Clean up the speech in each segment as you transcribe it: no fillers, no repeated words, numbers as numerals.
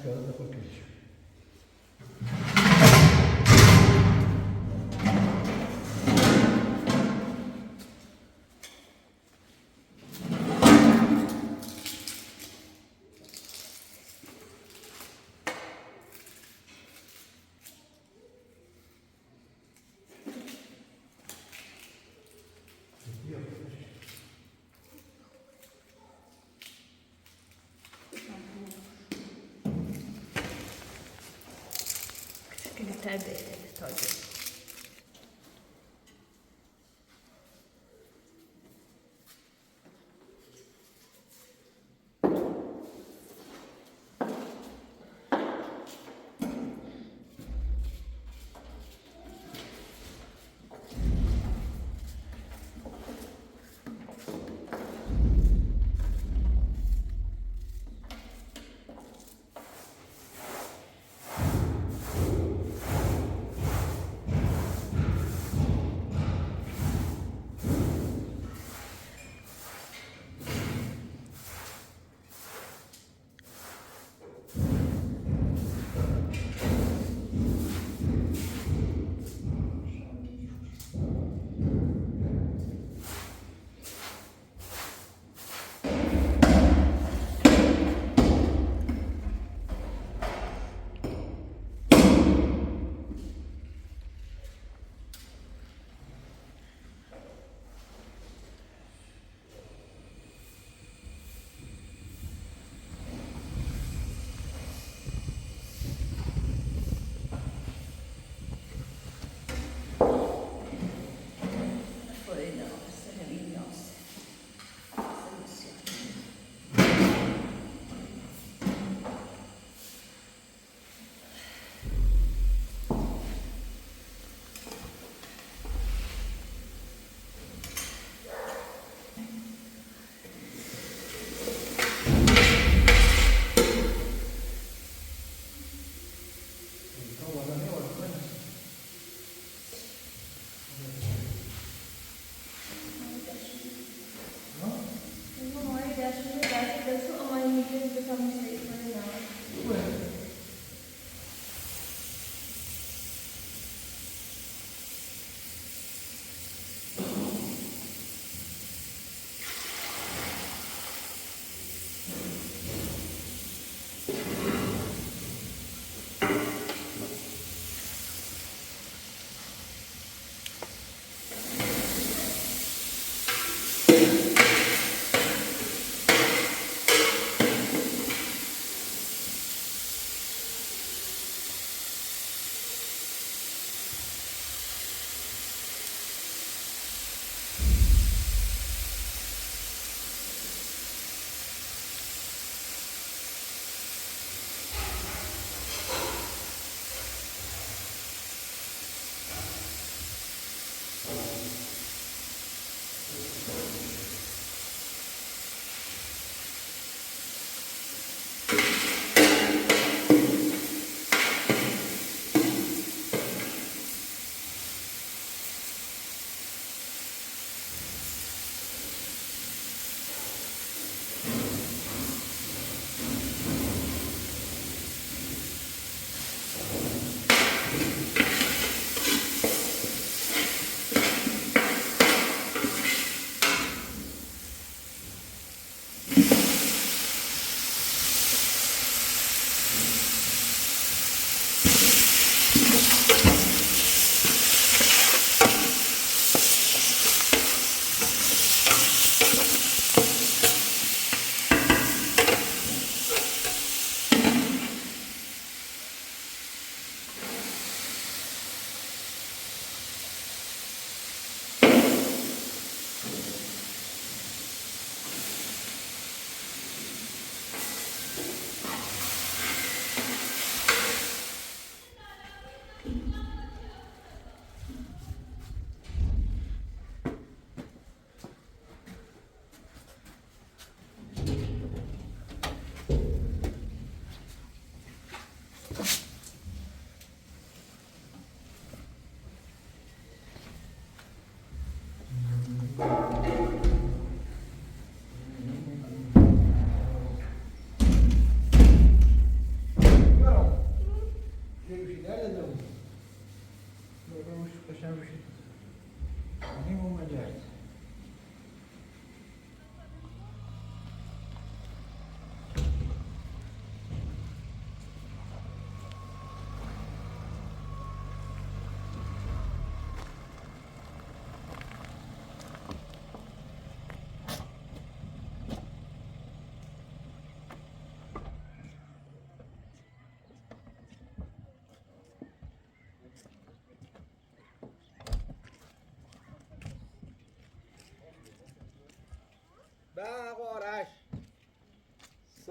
mascada col queijo. Che ne sarebbe togliere.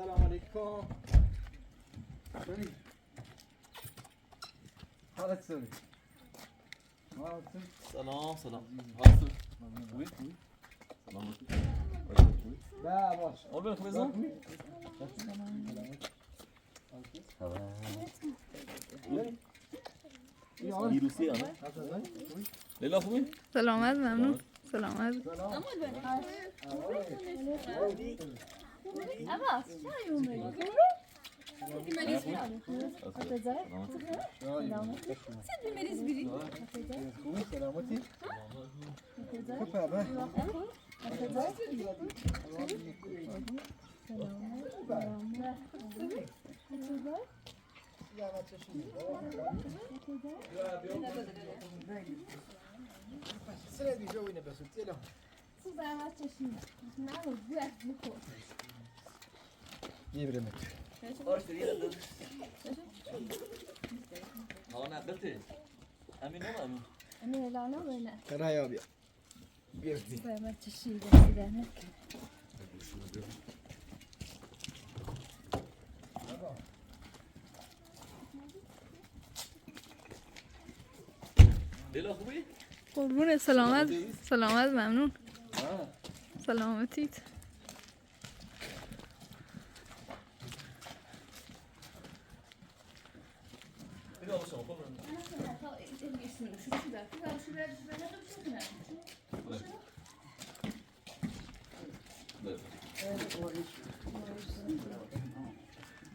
السلام عليكم. حالك سوري. سلام سلام. خوبی؟ سلام. لا باش. قربونك بزن. ویروسی هم. لیلا خوبی؟ سلامت ممنون. سلامت. لیلا خوبی؟ قربون سلامت. سلامت ممنون. سلامتیت. لیلا باشم خوبم.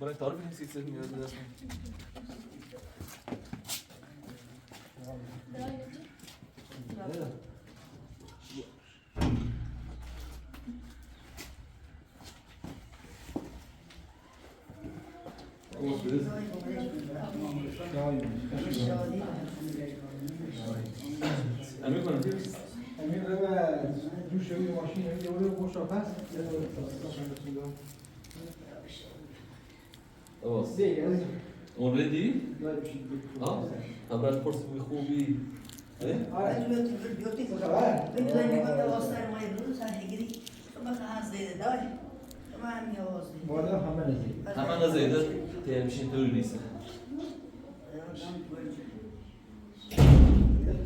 برای تعریف نیستی چه میاد دست. امیر کنم. امیر جوش روی ماشین یه ولی خوش آپس. already? ها؟ خبرت پرس خوبی. آره. بالا همه نزدیک. همه نزدیک تیمشین طوری نیست.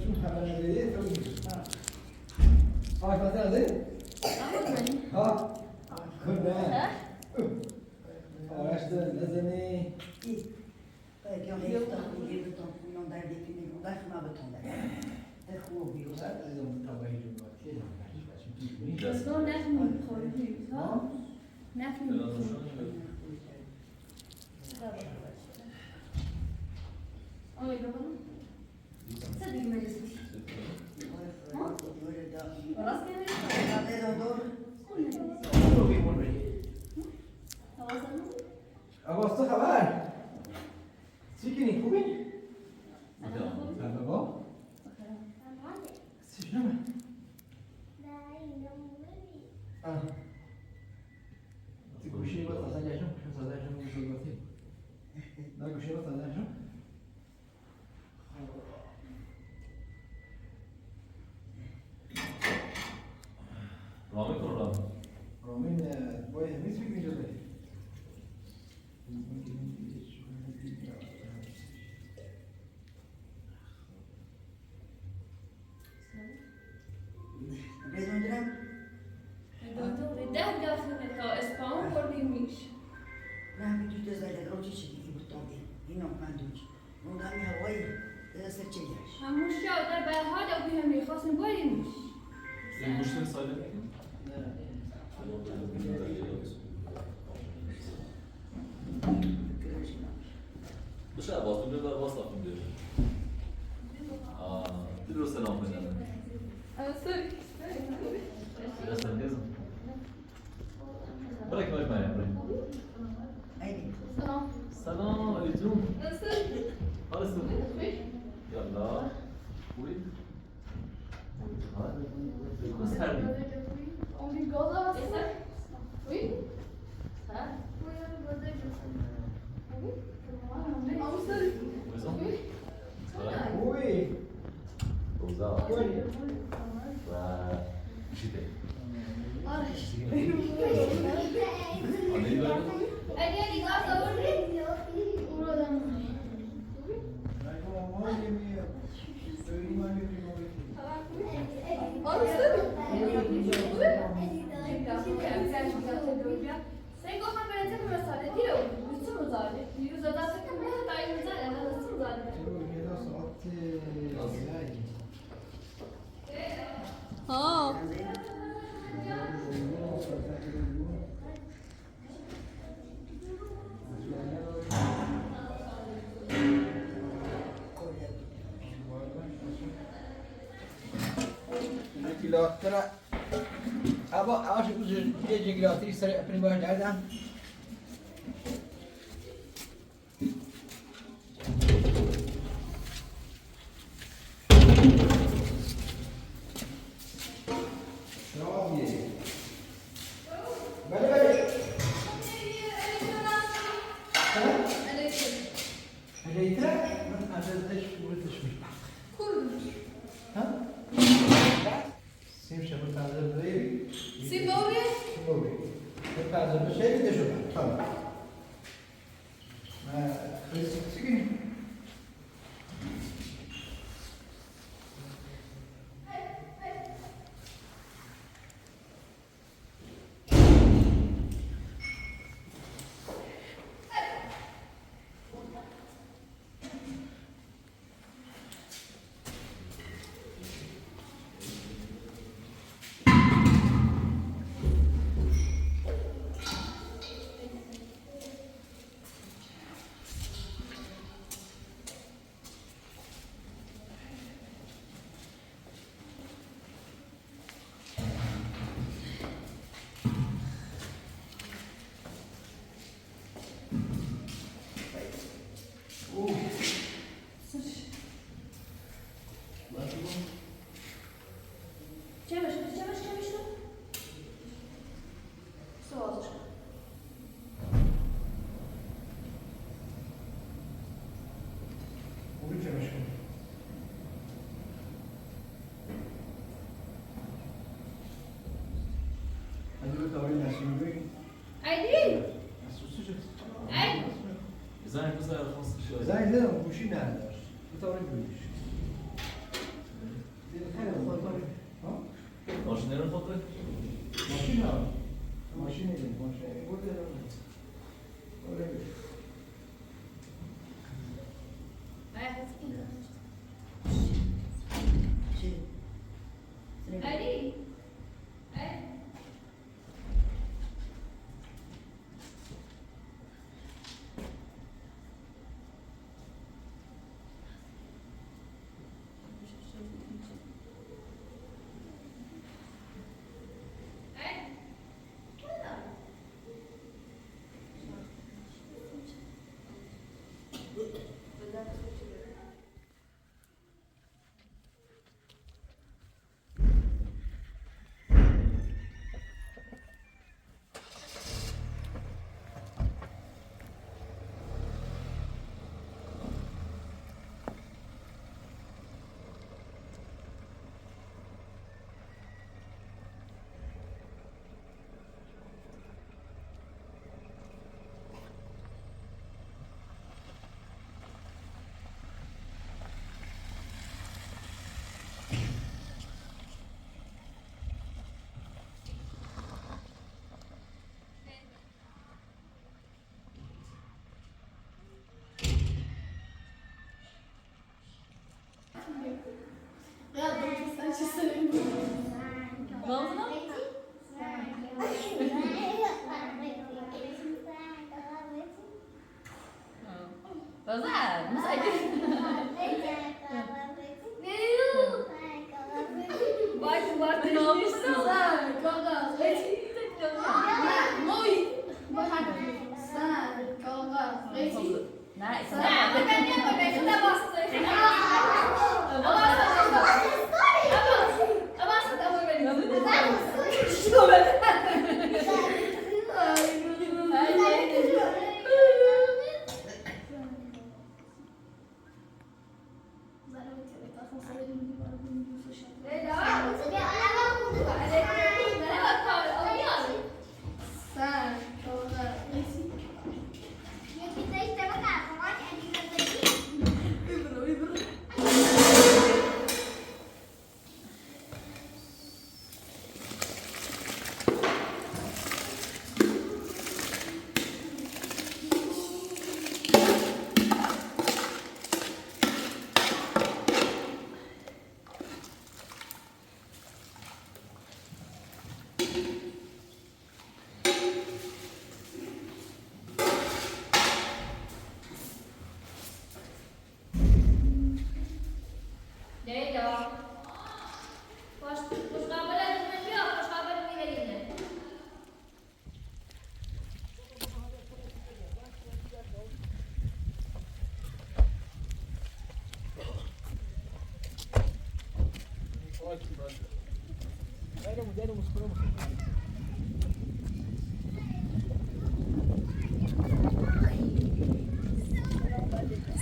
چون همه نزدیک تو نیست. آه کسی نزدیک؟ ها؟ کنه. آرش نزنی. Abbas co خبر؟ چی کنی خوبی؟ بابا؟ چی شما؟ تی گوشی با تازه جاشم، تازه جاشم گوشی باتی. نه گوشی با تازه جاشم. رامین کن رامین. رامین باید همیشه فکر می‌کنه. این گوشت ساده میکنی؟ بشه عباس تو ببر باز تافتیم بیاره. دل رو سلام کنیم. سلام کزم. برای که باید مریم سلام علیکم. حالت خوبه؟ یالا. خوبی؟ بس کردی؟ خوبی؟ روزا و چیته؟ آره. اه Gilaterna. Acho que os dias de gilater seria a primeira olhada. زين بس خلص شوي. زين لا وشي نهار تطوري بيش ماشين الخطة؟ ماشينا ماشينا ماشينا ولا Vamos não? Vamos lá, não sai disso. Bate, não precisa.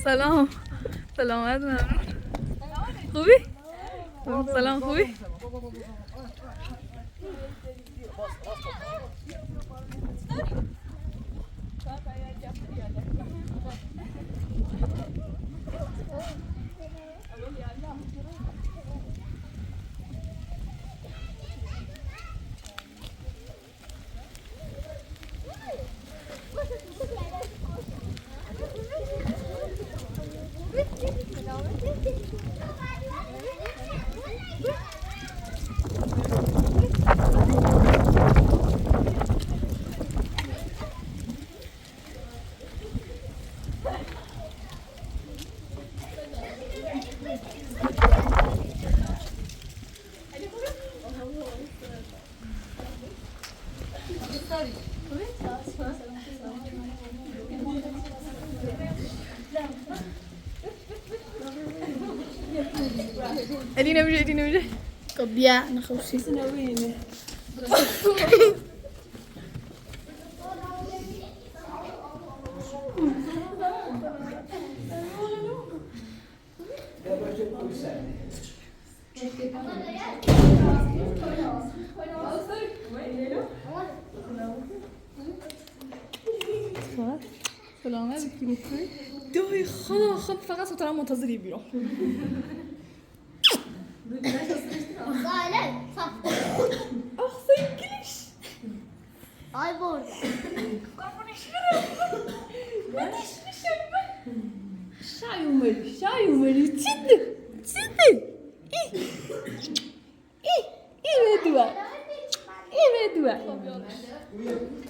سلام سلامت ممنون خوبی؟ سلام خوبی؟ ادينا وجه ادينا وجه قبيا نخوشي سلامت دوی خدا خب فقط سوترم منتظری بیرون آخ سنگلیش Ay bu orada. شای اومدی چیدی ای بدوه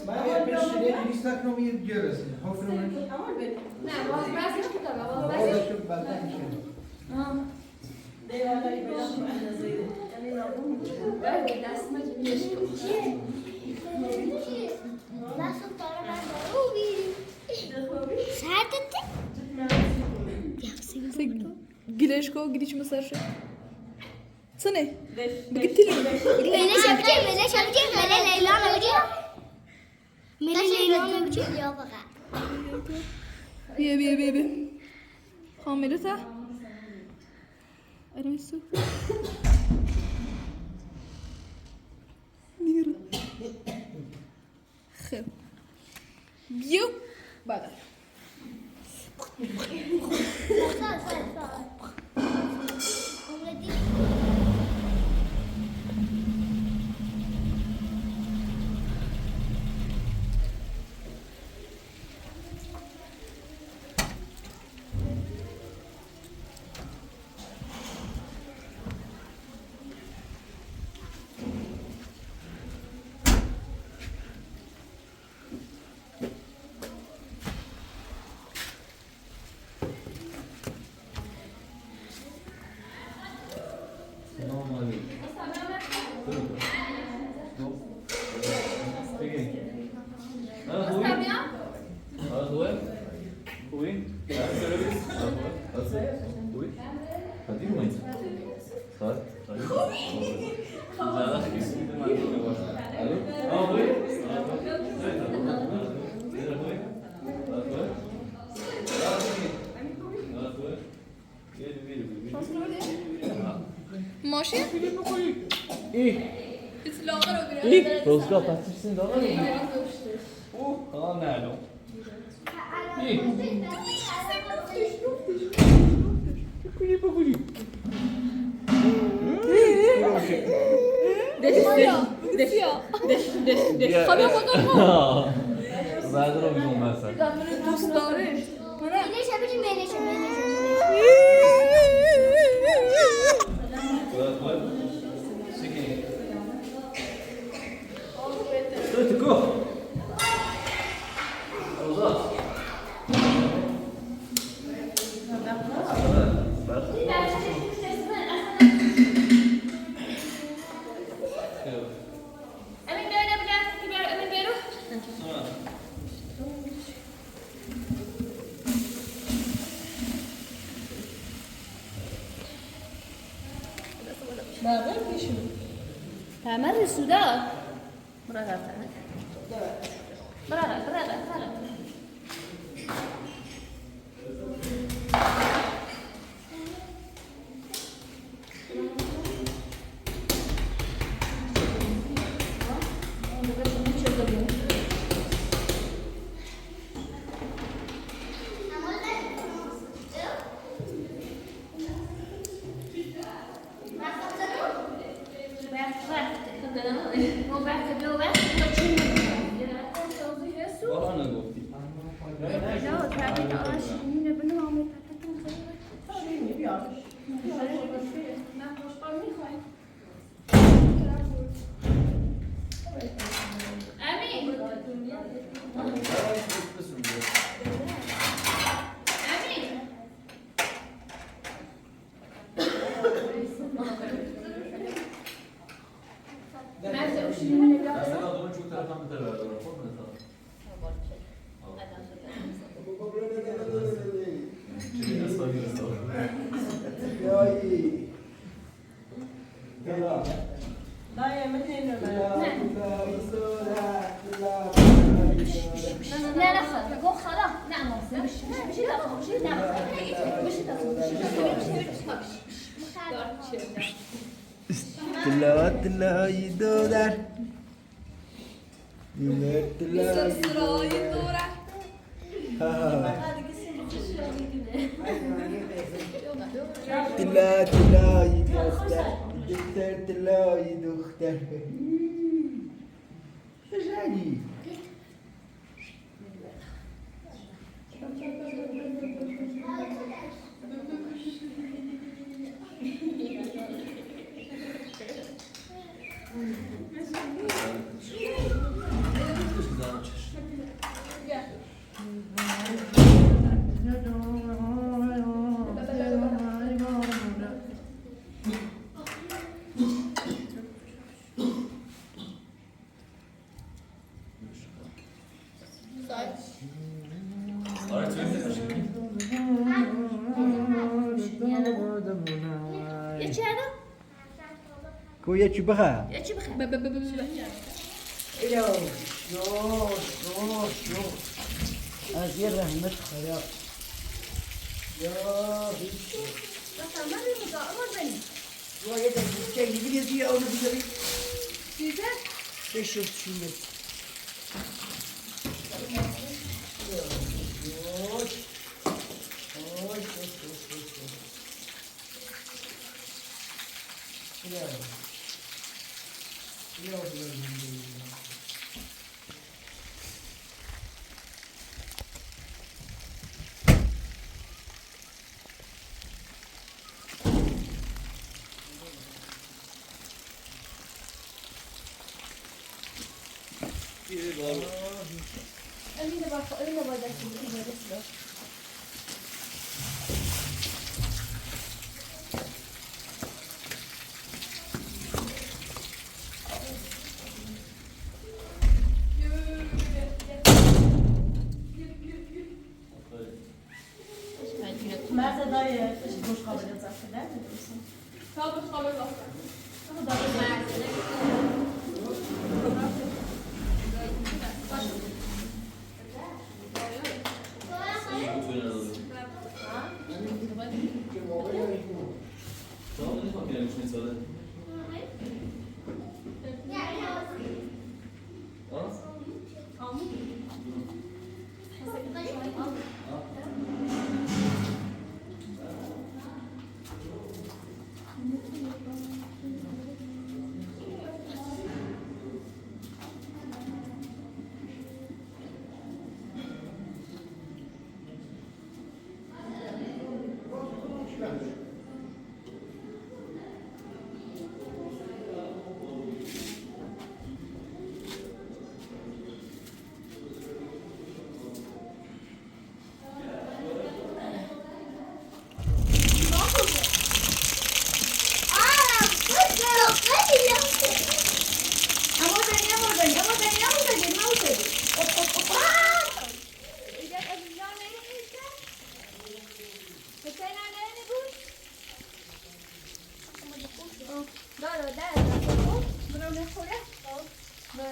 Ben yapmışım. İstakno mu diyoruz? Hafiften. نه باز بس نمی‌کنم باز بس Orada çok belden bir şey. بعد دست ما جمیش Nasıl para ben Saatte گیلش کو گیلیش مسر شد سنه بگیتیلی Mele şapacağım, Mele Leyla ne biliyor? Mele Leyla ne biliyor? Yok baka. بیا حامله تا آره میسو میرو خب بیو بعد Sağ. Omleti. ماشین روزگاه پسیرسین داغر رو نه نو بگویی خبر بودم بعد رو بیرون مثلا دوست دارش Mele şapacağım, Mele şapacağım. تعمل السوداء برا برا والله انا قلت لا لا خلاص خلاص نعم تلا يدودر تلا يدختر دكتور تلا يدختر شجاني كويا تشبخها شو أزير رحمة خيا يا شوية تبكي يجي يجي أو نبي تشوف شو مرد دای خوش قابلیت زفته نه؟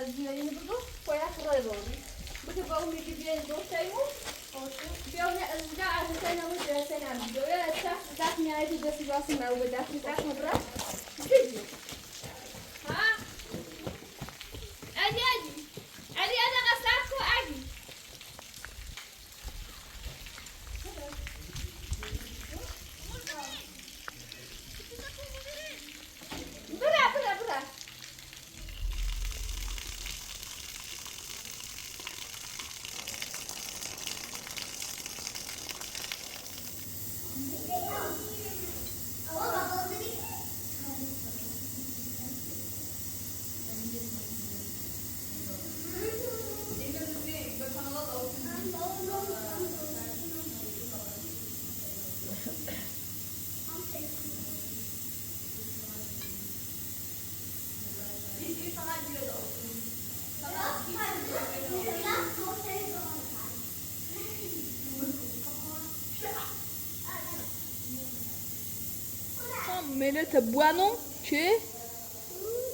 زیادی بگو باید خدا بودی بگو با اون میگی بیاین دوستایمون بیاین از اینجا عروسای نمو جلسه نمید دویا دست میاری تو دستی باسی مرو به دست میترس مبرد بگی ها علی از قصد کو علی برا Minute bueno, che,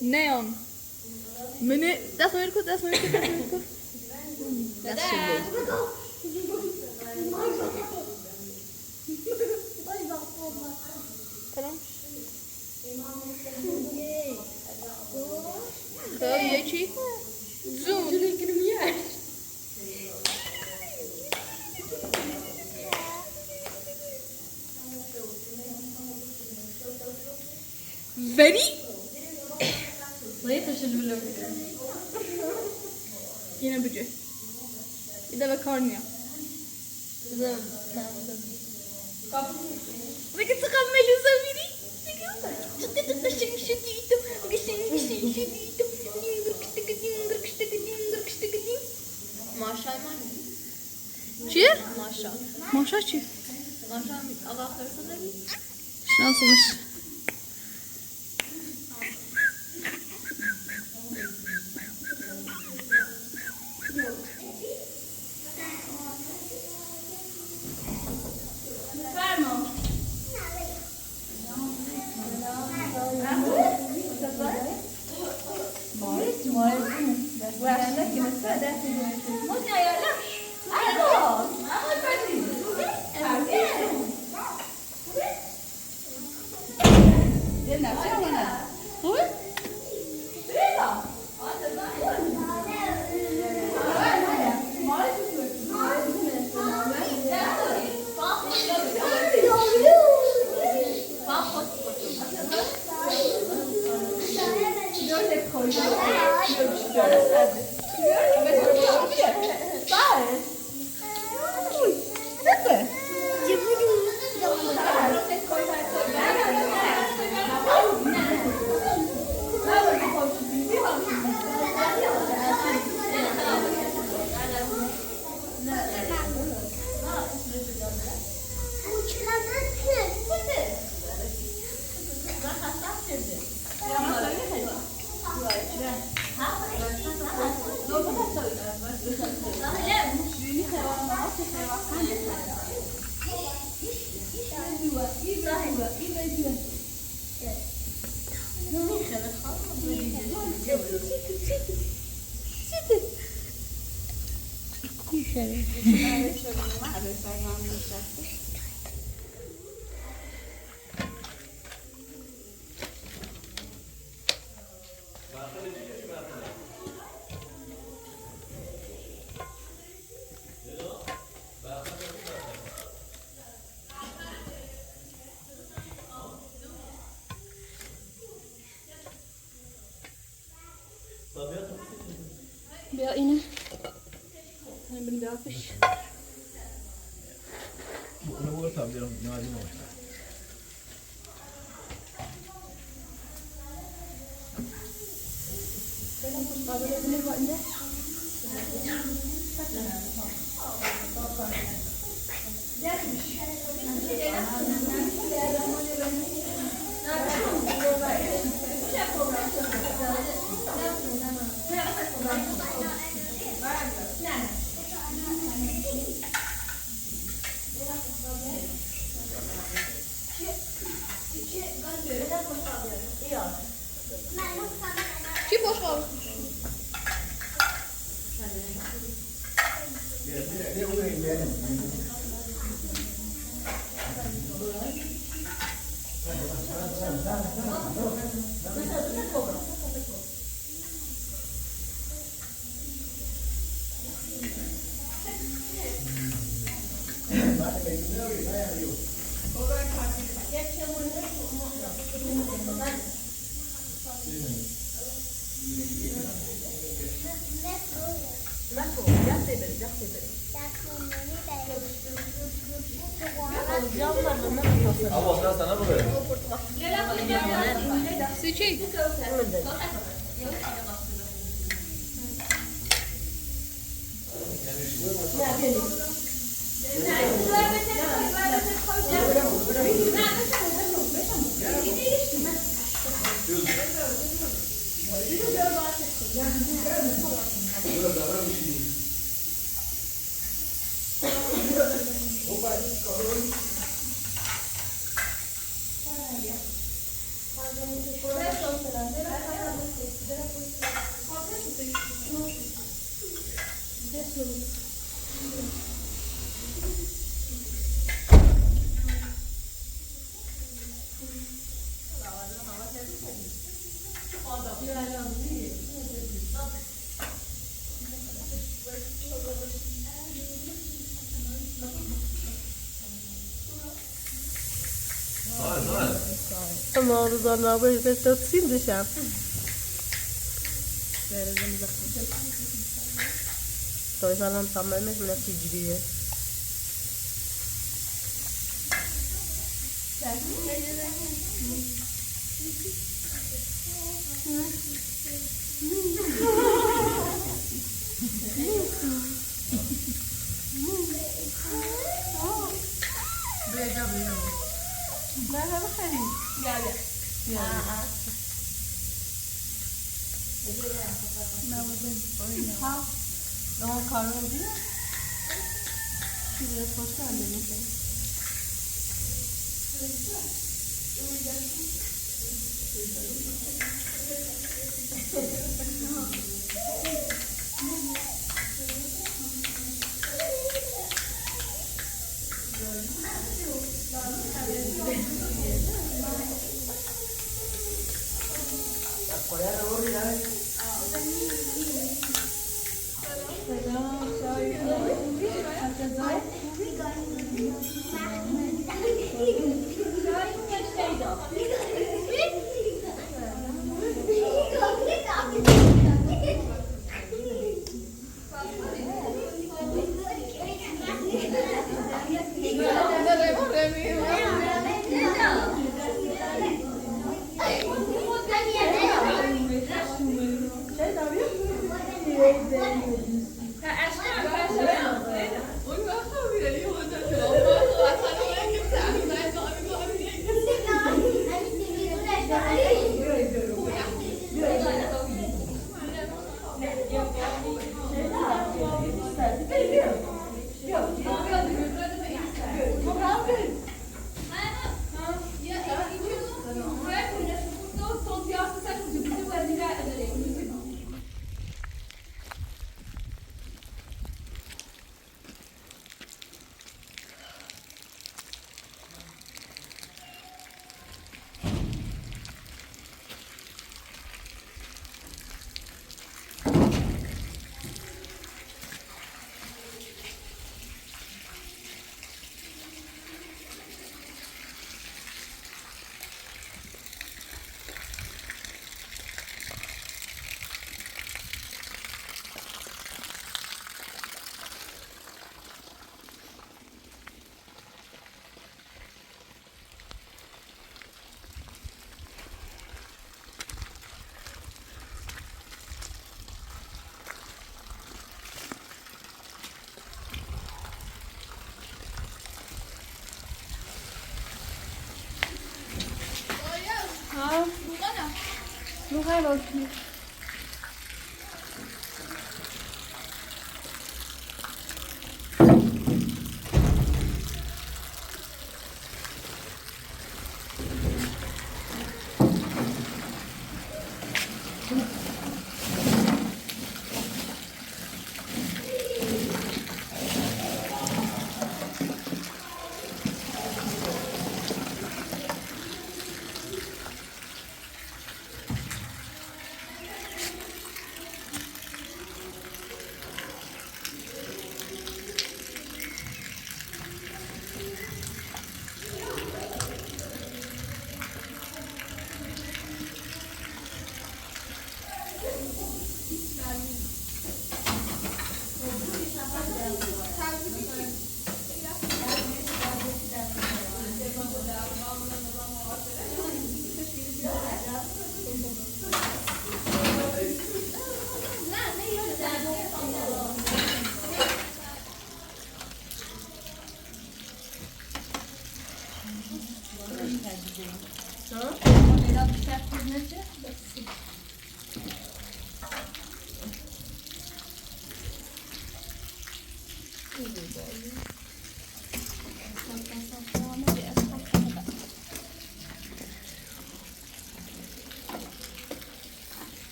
neon. Minute, das ist gut. Das ist Tamam. Tamam, yeci. Zoom. Very. Yine bücü. Bir de makarna. Bakın tıkanmayı zaviri. Maşallah. Cheer? Maşallah. Maşa cheer. Maşallah. Allah korusun da bir. Şansımız. Bia inne. Ben ben daar fish. Bunu vurursam diyorum nadim olur. Çiğ boş kal. Abla sıra sana mı böyle? Sıçayım. ما رضانا به تفصيل دشام طيب انا مطمئنه من نفسي جديده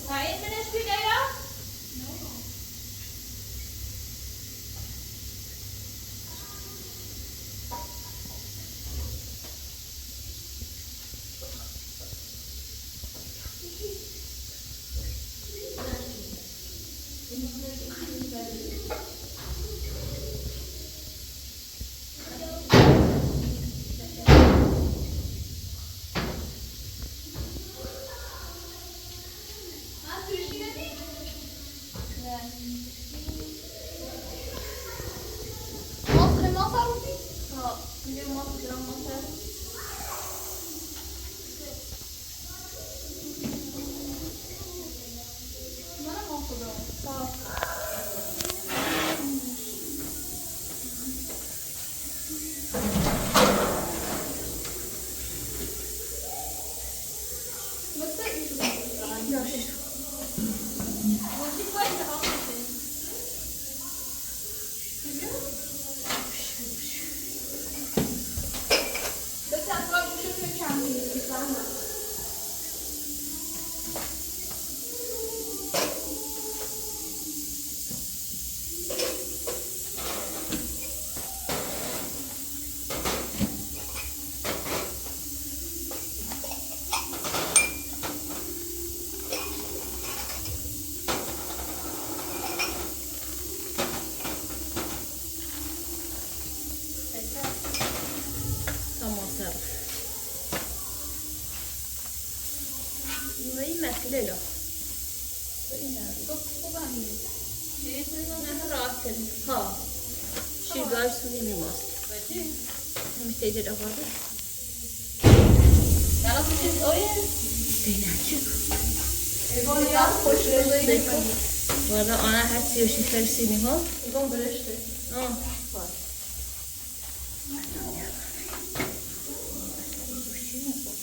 Aí, meninas, fica aí, ó. Mostra, mostra o vídeo. Ó, eu mostro, mostra. Não mostra, não. Só. Você isso. Você foi da oficina. Você agora deixa eu fechar aqui, tá? Tamam. Burayı mesleyle. نه راحت کنید ها شیرگاهشون نمیماست میتیجه دفعه Ela fez oi. والا آنها هر 36 فرسینی ها Vão breste. آه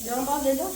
Deu uma bandeja?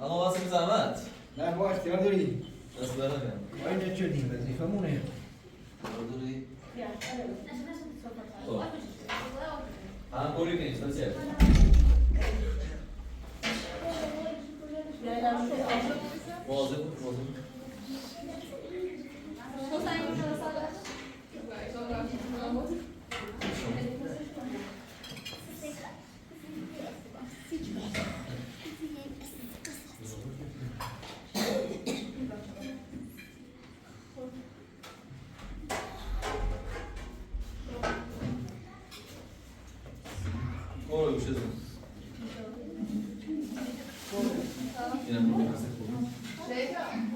اما واسه زحمت نه با اختیار داری دست برم اینجا چه کوری کنید سازیه واضح Ой, вообще да. И нам будет раз такой.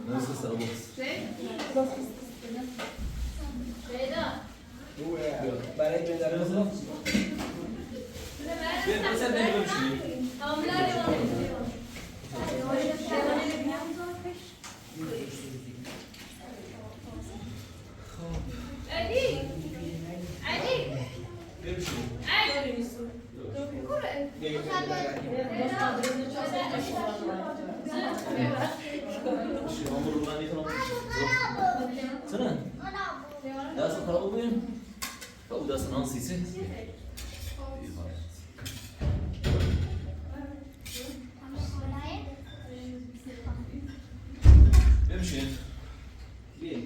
Нас осталось. برای بندازم Bien, no se me olvide. Dessa para o mesmo. Para o dessa não, sim, sim. بمشي بيه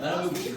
انا بمشي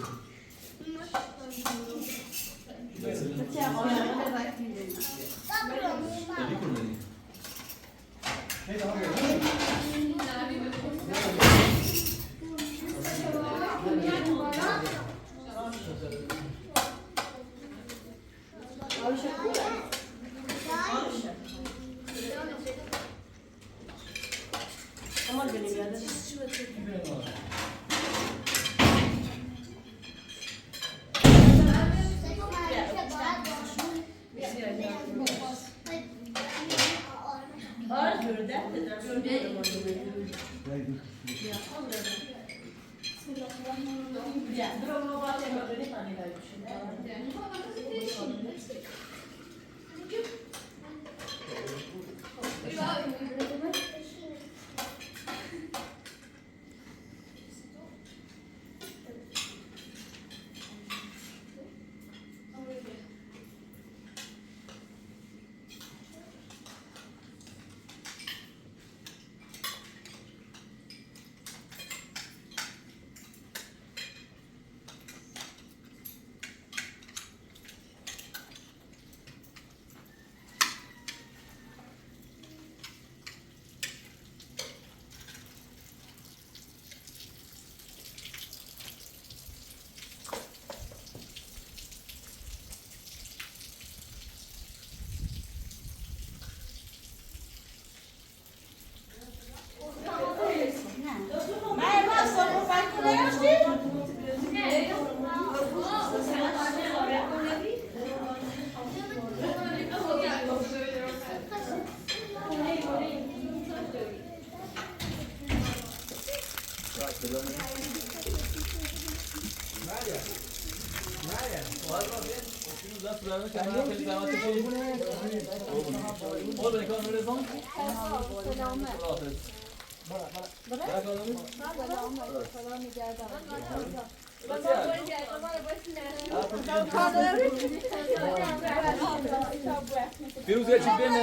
فیروزه چی بین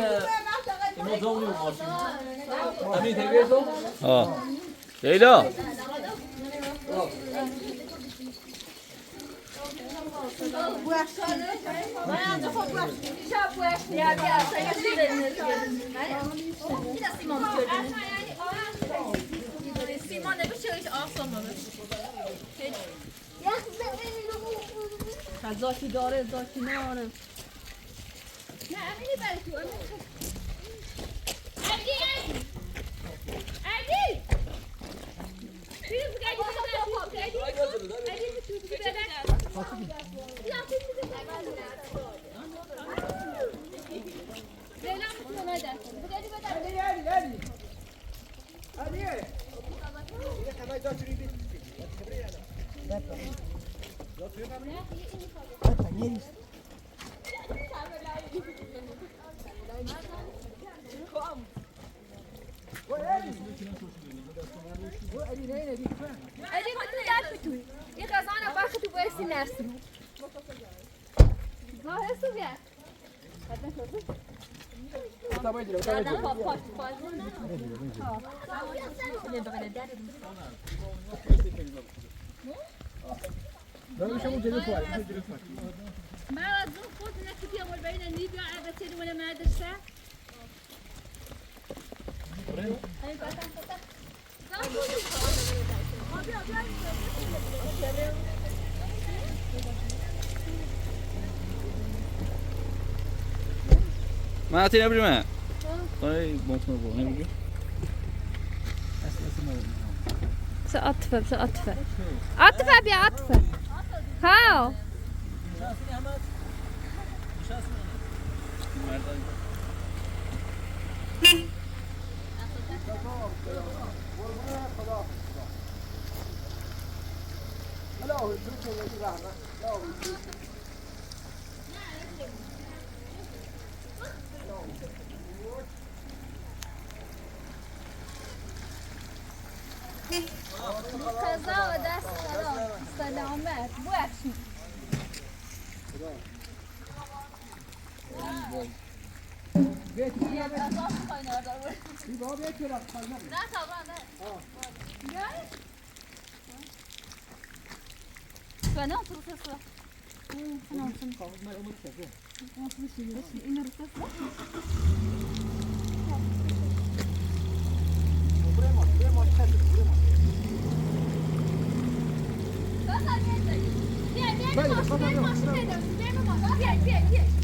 ایموزون میو ماشین همین تلویزیون لیلا Simon ne biçim hiç asılmamış. زاکی داره زاکی نداره نه امینی برای تو علی فیروز گردی ادي كنت تعرفتوا يا غزانا باخذ وبس نفسه ظاهر سويا ما أظن فوت نكتب يوم البين النيبيا على بتر ولا ما درسه. ما أعطيني قبل ما. طيب ممكن أبغى نبغى. سأطفى سأطفى أطفى بيا أطفى هاو قضاء وداس سلامات بوحشي Vai, vai, vai, vai. Gel, gel, gel.